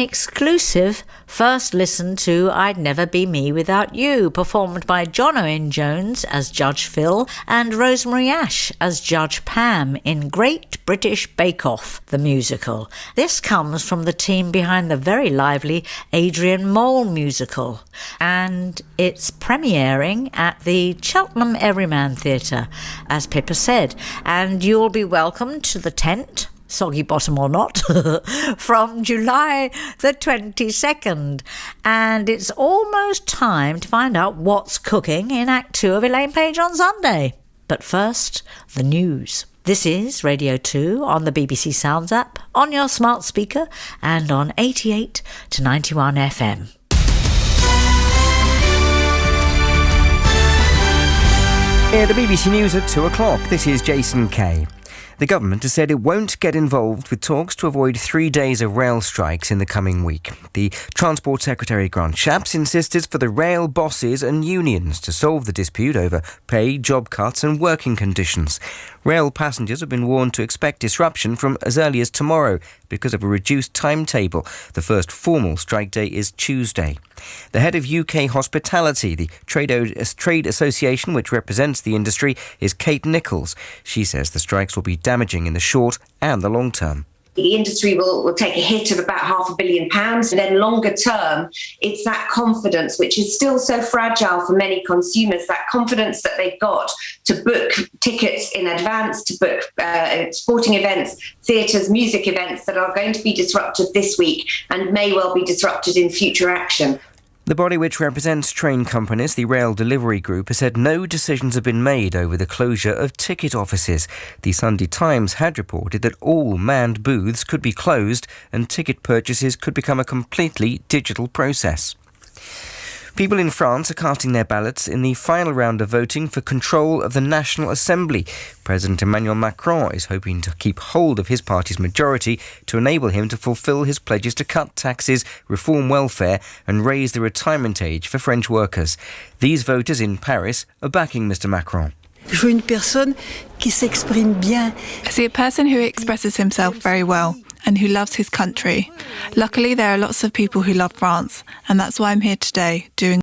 exclusive first listen to I'd Never Be Me Without You, performed by John Owen Jones as Judge Phil and Rosemary Ash as Judge Pam in Great British Bake Off, the musical. This comes from the team behind the very lively Adrian Mole musical, and it's premiering at the Cheltenham Everyman Theatre, as Pippa said, and you'll be welcome to the tent, soggy bottom or not, from July the 22nd. And it's almost time to find out what's cooking in Act 2 of Elaine Page on Sunday. But first, the news. This is Radio 2 on the BBC Sounds app, on your smart speaker, and on 88 to 91 FM. Here, the BBC News at 2 o'clock. This is Jason Kay. The government has said it won't get involved with talks to avoid 3 days of rail strikes in the coming week. The Transport Secretary Grant Shapps insisted for the rail bosses and unions to solve the dispute over pay, job cuts and working conditions. Rail passengers have been warned to expect disruption from as early as tomorrow because of a reduced timetable. The first formal strike day is Tuesday. The head of UK Hospitality, the trade association which represents the industry, is Kate Nichols. She says the strikes will be damaging in the short and the long term. The industry will take a hit of about £500 million, and then longer term, it's that confidence which is still so fragile for many consumers, that confidence that they've got to book tickets in advance, to book sporting events, theatres, music events that are going to be disrupted this week and may well be disrupted in future action. The body which represents train companies, the Rail Delivery Group, has said no decisions have been made over the closure of ticket offices. The Sunday Times had reported that all manned booths could be closed and ticket purchases could become a completely digital process. People in France are casting their ballots in the final round of voting for control of the National Assembly. President Emmanuel Macron is hoping to keep hold of his party's majority to enable him to fulfil his pledges to cut taxes, reform welfare and raise the retirement age for French workers. These voters in Paris are backing Mr. Macron. I see a person who expresses himself very well and who loves his country. Luckily, there are lots of people who love France, and that's why I'm here today doing